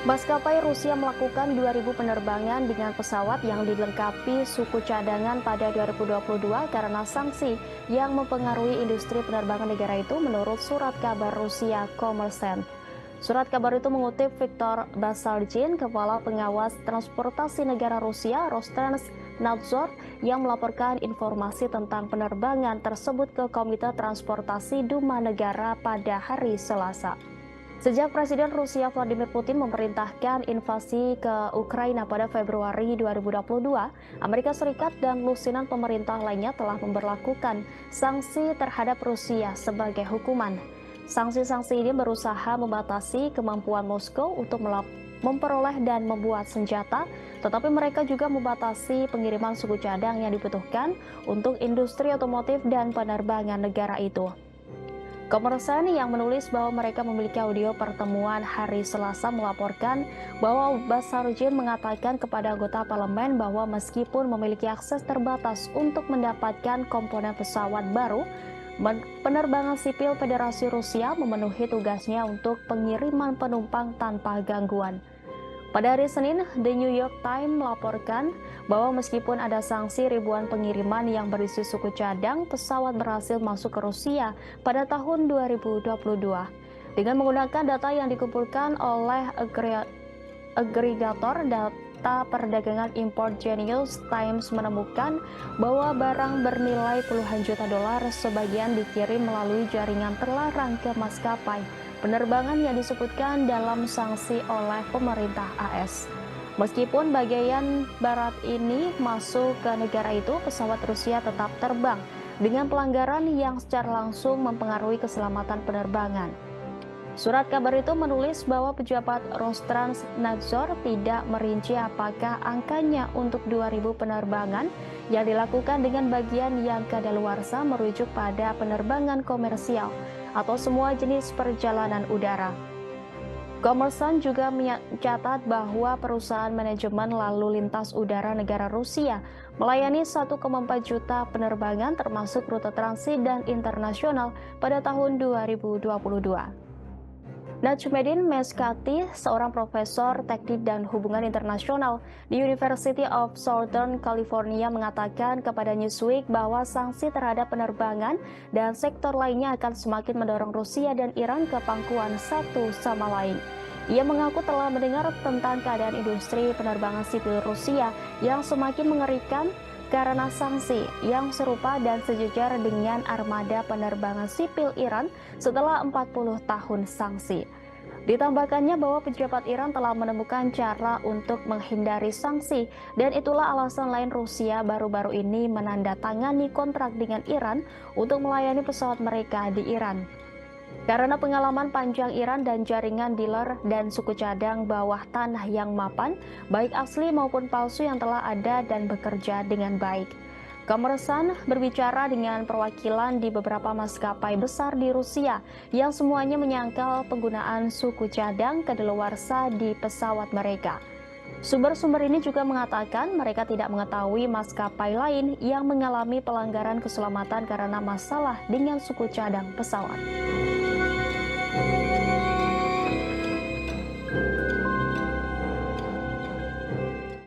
Maskapai Rusia melakukan 2.000 penerbangan dengan pesawat yang dilengkapi suku cadangan pada 2022 karena sanksi yang mempengaruhi industri penerbangan negara itu menurut surat kabar Rusia Kommersant. Surat kabar itu mengutip Viktor Basalgin, Kepala Pengawas Transportasi Negara Rusia Rosneft-Nadzor, yang melaporkan informasi tentang penerbangan tersebut ke Komite Transportasi Duma Negara pada hari Selasa. Sejak Presiden Rusia Vladimir Putin memerintahkan invasi ke Ukraina pada Februari 2022, Amerika Serikat dan lusinan pemerintah lainnya telah memberlakukan sanksi terhadap Rusia sebagai hukuman. Sanksi-sanksi ini berusaha membatasi kemampuan Moskow untuk memperoleh dan membuat senjata, tetapi mereka juga membatasi pengiriman suku cadang yang dibutuhkan untuk industri otomotif dan penerbangan negara itu. Kommersant yang menulis bahwa mereka memiliki audio pertemuan hari Selasa melaporkan bahwa Basalgin mengatakan kepada anggota parlemen bahwa meskipun memiliki akses terbatas untuk mendapatkan komponen pesawat baru, penerbangan sipil Federasi Rusia memenuhi tugasnya untuk pengiriman penumpang tanpa gangguan. Pada hari Senin, The New York Times melaporkan bahwa meskipun ada sanksi, ribuan pengiriman yang berisi suku cadang pesawat berhasil masuk ke Rusia pada tahun 2022. Dengan menggunakan data yang dikumpulkan oleh agregator data perdagangan import Genius Times menemukan bahwa barang bernilai puluhan juta dolar sebagian dikirim melalui jaringan terlarang ke maskapai penerbangan yang disebutkan dalam sanksi oleh pemerintah AS. Meskipun bagian barat ini masuk ke negara itu, pesawat Rusia tetap terbang dengan pelanggaran yang secara langsung mempengaruhi keselamatan penerbangan. Surat kabar itu menulis bahwa pejabat Rosneft-Nadzor tidak merinci apakah angkanya untuk 2.000 penerbangan yang dilakukan dengan bagian yang kadaluarsa merujuk pada penerbangan komersial atau semua jenis perjalanan udara. Kommersant juga mencatat bahwa perusahaan manajemen lalu lintas udara negara Rusia melayani 1,4 juta penerbangan termasuk rute transit dan internasional pada tahun 2022. Najmuddin Meskati, seorang profesor teknik dan hubungan internasional di University of Southern California, mengatakan kepada Newsweek bahwa sanksi terhadap penerbangan dan sektor lainnya akan semakin mendorong Rusia dan Iran ke pangkuan satu sama lain. Ia mengaku telah mendengar tentang keadaan industri penerbangan sipil Rusia yang semakin mengerikan karena sanksi yang serupa dan sejajar dengan armada penerbangan sipil Iran setelah 40 tahun sanksi. Ditambahkannya bahwa pejabat Iran telah menemukan cara untuk menghindari sanksi, dan itulah alasan lain Rusia baru-baru ini menandatangani kontrak dengan Iran untuk melayani pesawat mereka di Iran. Karena pengalaman panjang Iran dan jaringan dealer dan suku cadang bawah tanah yang mapan, baik asli maupun palsu yang telah ada dan bekerja dengan baik. Kommersant berbicara dengan perwakilan di beberapa maskapai besar di Rusia yang semuanya menyangkal penggunaan suku cadang kadaluarsa di pesawat mereka. Sumber-sumber ini juga mengatakan mereka tidak mengetahui maskapai lain yang mengalami pelanggaran keselamatan karena masalah dengan suku cadang pesawat.